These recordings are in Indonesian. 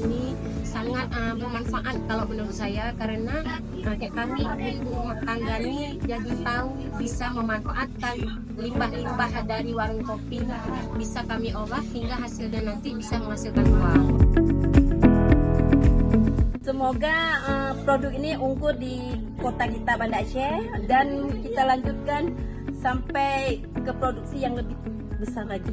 ini sangat bermanfaat kalau menurut saya, karena kayak kami ibu rumah tangga ini jadi tahu bisa memanfaatkan limbah-limbah dari warung kopi, bisa kami olah hingga hasilnya nanti bisa menghasilkan uang. Semoga produk ini unggul di kota kita Banda Aceh dan kita lanjutkan sampai ke produksi yang lebih besar lagi.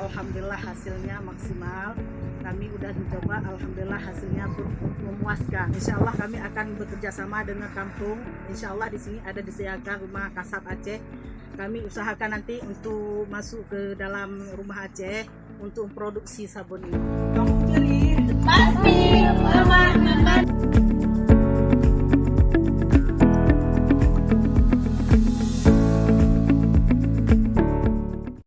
Alhamdulillah hasilnya maksimal. Kami udah mencoba, alhamdulillah hasilnya memuaskan. Insya Allah kami akan bekerja sama dengan kampung. Insya Allah di sini ada disediakan rumah kasat Aceh. Kami usahakan nanti untuk masuk ke dalam rumah Aceh untuk produksi sabun ini. Pasti,